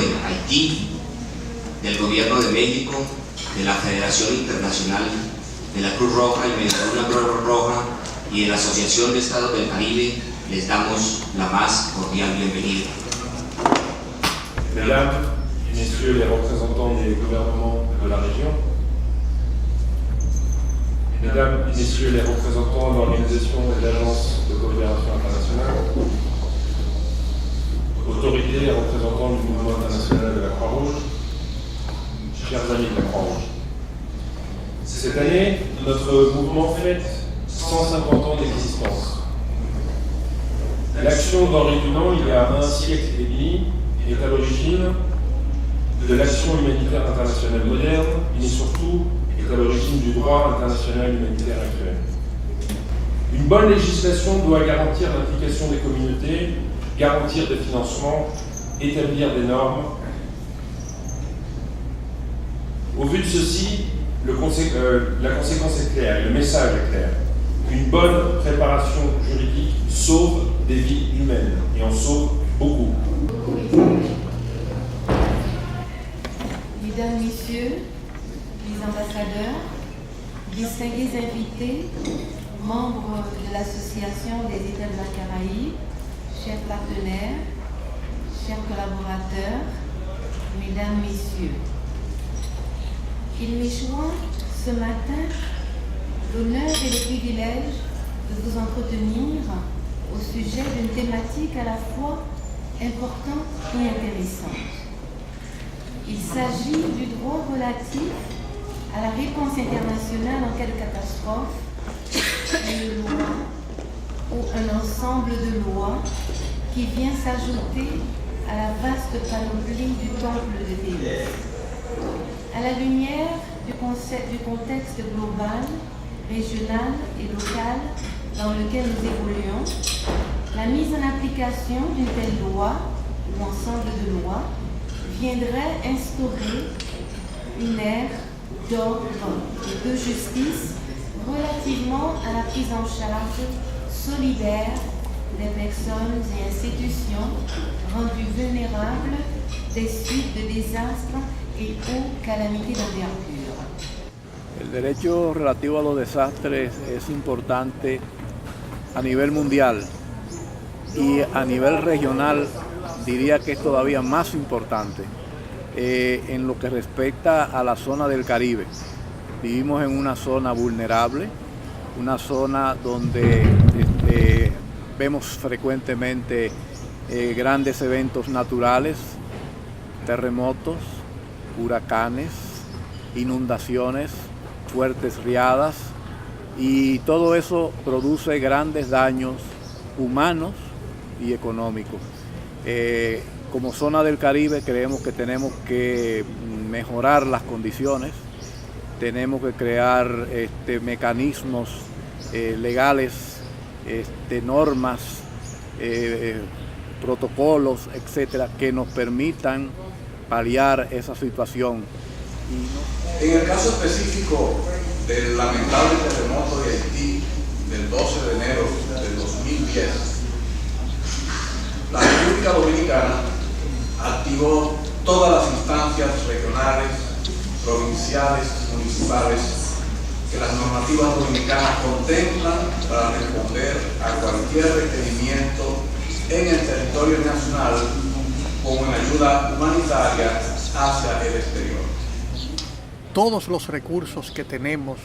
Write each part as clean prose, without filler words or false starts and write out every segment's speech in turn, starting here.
de Haití, del Gobierno de México, de la Federación Internacional de la Cruz Roja y Media Luna Cruz Roja y de la Asociación de Estados del Caribe, les damos la más cordial bienvenida. Mesdames, Messieurs les représentants des gouvernements de la région, Mesdames, Messieurs les représentants d'organisations et d'agences de coopération internationale, autorités et représentants du mouvement international de la Croix-Rouge, chers amis de la Croix-Rouge. Cette année, notre mouvement fête 150 ans d'existence. L'action d'Henri Dunant, il y a un siècle et demi, est à l'origine de l'action humanitaire internationale moderne, mais surtout est à l'origine du droit international humanitaire actuel. Une bonne législation doit garantir l'implication des communautés, garantir des financements, établir des normes. Au vu de ceci, la conséquence est claire, le message est clair. Une bonne préparation juridique sauve des vies humaines, et en sauve beaucoup. Mesdames, Messieurs, les ambassadeurs, distingués invités, membres de l'Association des États de la Caraïbe, chers partenaires, chers collaborateurs, Mesdames, Messieurs, il m'est joint ce matin l'honneur et le privilège de vous entretenir au sujet d'une thématique à la fois importante et intéressante. Il s'agit du droit relatif à la réponse internationale en cas de catastrophe, une loi ou un ensemble de lois qui vient s'ajouter à la vaste panoplie du temple de Thémis. À la lumière du contexte global, régional et local dans lequel nous évoluons, la mise en application d'une telle loi ou ensemble de lois viendrait instaurer une ère d'ordre et de justice relativement à la prise en charge solidaire des personnes et institutions rendues vulnérables des suites de désastres y o calamités d'envergure. El derecho relativo a los desastres es importante a nivel mundial y a nivel regional diría que es todavía más importante en lo que respecta a la zona del Caribe. Vivimos en una zona vulnerable, una zona donde vemos frecuentemente grandes eventos naturales, terremotos, huracanes, inundaciones, fuertes riadas, y todo eso produce grandes daños humanos y económicos. Como zona del Caribe creemos que tenemos que mejorar las condiciones, tenemos que crear mecanismos legales, normas, protocolos, etcétera, que nos permitan paliar esa situación. En el caso específico del lamentable terremoto de Haití del 12 de enero del 2010, la República Dominicana activó todas las instancias regionales, provinciales, municipales que las normativas dominicanas contemplan para responder a cualquier requerimiento en el territorio nacional como en ayuda humanitaria hacia el exterior. Todos los recursos que tenemos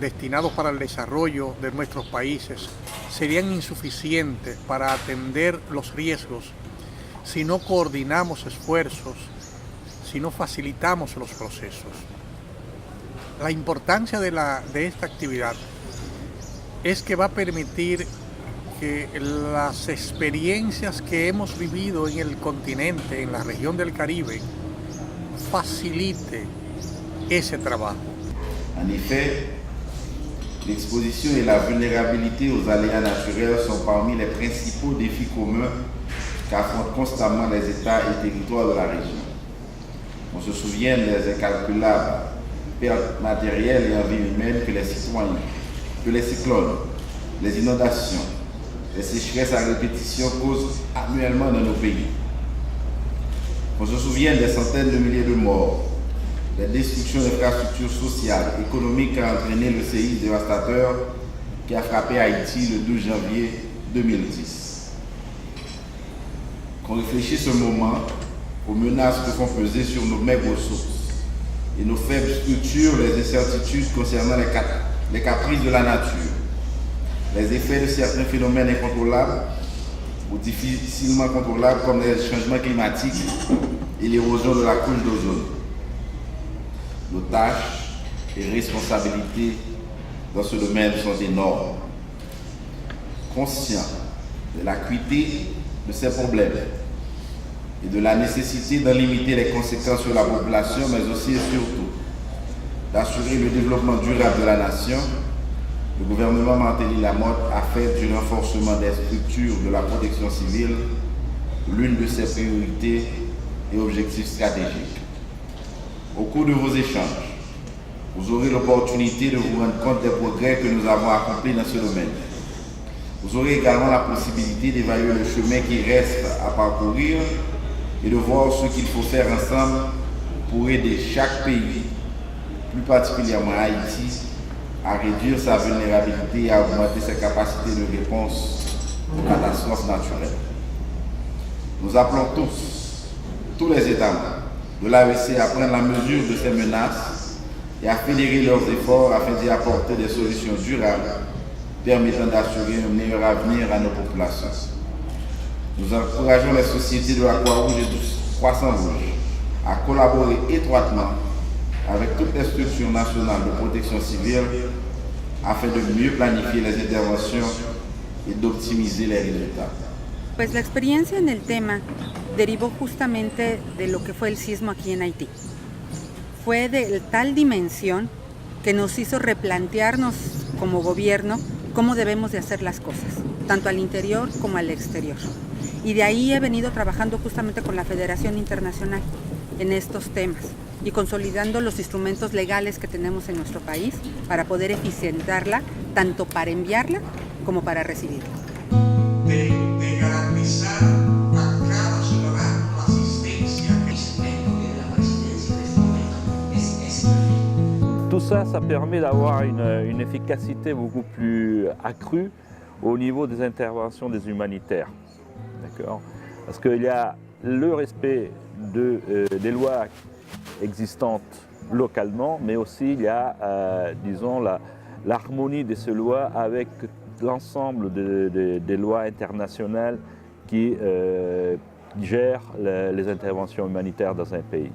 destinados para el desarrollo de nuestros países serían insuficientes para atender los riesgos si no coordinamos esfuerzos, si no facilitamos los procesos. La importancia de esta actividad es que va a permitir que las experiencias que hemos vivido en el continente, en la región del Caribe, facilite ese trabajo. En effet, l'exposition et la vulnérabilité aux aléas naturels sont parmi les principaux défis communs qu'affrontent constamment les États et territoires de la région. On se souvient des incalculables pertes matérielles et en vie humaine que les citoyens, que les cyclones, les inondations, les sécheresses à répétition causent annuellement dans nos pays. Qu'on se souvienne des centaines de milliers de morts, des destructions d'infrastructures sociales, économiques qu'a entraîné le séisme dévastateur qui a frappé Haïti le 12 janvier 2010. Qu'on réfléchisse un moment aux menaces que font peser sur nos maigres ressources et nos faibles structures les incertitudes concernant les caprices de la nature, les effets de certains phénomènes incontrôlables ou difficilement contrôlables comme les changements climatiques et l'érosion de la couche d'ozone. Nos tâches et responsabilités dans ce domaine sont énormes. Conscients de l'acuité de ces problèmes et de la nécessité d'en limiter les conséquences sur la population, mais aussi et surtout d'assurer le développement durable de la nation, le gouvernement Martelly Lamotte a fait du renforcement des structures de la protection civile l'une de ses priorités et objectifs stratégiques. Au cours de vos échanges, vous aurez l'opportunité de vous rendre compte des progrès que nous avons accomplis dans ce domaine. Vous aurez également la possibilité d'évaluer le chemin qui reste à parcourir et de voir ce qu'il faut faire ensemble pour aider chaque pays, plus particulièrement Haïti, à réduire sa vulnérabilité et à augmenter ses capacités de réponse aux catastrophes naturelles. Nous appelons tous les États membres de l'AEC à prendre la mesure de ces menaces et à fédérer leurs efforts afin d'y apporter des solutions durables permettant d'assurer un meilleur avenir à nos populations. Nous encourageons les sociétés de la Croix-Rouge et du Croissant-Rouge à collaborer étroitement avec toutes les structures nationales de protection civile afin de mieux planifier les interventions y de optimizar los resultados. Pues la experiencia en el tema derivó justamente de lo que fue el sismo aquí en Haití. Fue de tal dimensión que nos hizo replantearnos como gobierno cómo debemos de hacer las cosas, tanto al interior como al exterior. Y de ahí he venido trabajando justamente con la Federación Internacional en estos temas y consolidando los instrumentos legales que tenemos en nuestro país para poder eficientarla, tanto para enviarla como para recibirla. De garantizar a cada ciudadano la asistencia. Tout ça, ça permet d'avoir une efficacité beaucoup plus accrue au niveau des interventions des humanitaires. D'accord ? Parce qu'il y a le respect des lois existantes localement, mais aussi il y a, disons, l'harmonie de ces lois avec l'ensemble des lois internationales qui gèrent les interventions humanitaires dans un pays.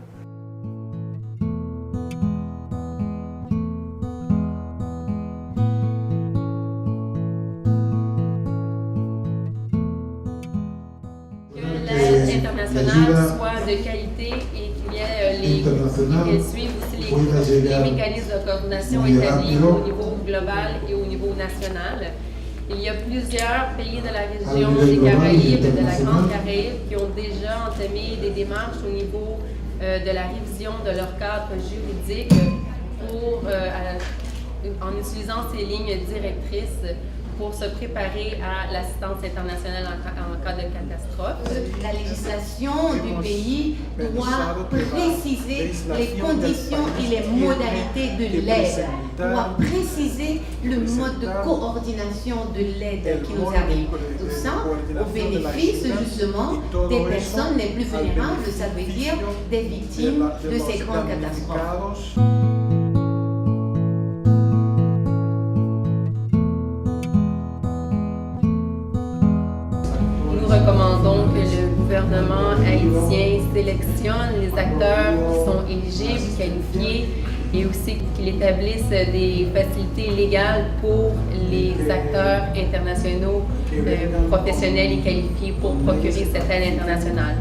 Internationale soit de qualité et qu'il y ait qu'elle suive aussi les mécanismes de coordination établis au niveau global et au niveau national. Il y a plusieurs pays de la région des Caraïbes, de la Grande Caraïbe, qui ont déjà entamé des démarches au niveau de la révision de leur cadre juridique pour, en utilisant ces lignes directrices pour se préparer à l'assistance internationale en cas de catastrophe. La législation du pays doit préciser les conditions et les modalités de l'aide, doit préciser le mode de coordination de l'aide qui nous arrive. Tout ça au bénéfice justement des personnes les plus vulnérables, ça veut dire des victimes de ces grandes catastrophes. Nous recommandons que le gouvernement haïtien sélectionne les acteurs qui sont éligibles, qualifiés, et aussi qu'il établisse des facilités légales pour les acteurs internationaux professionnels et qualifiés pour procurer cette aide internationale.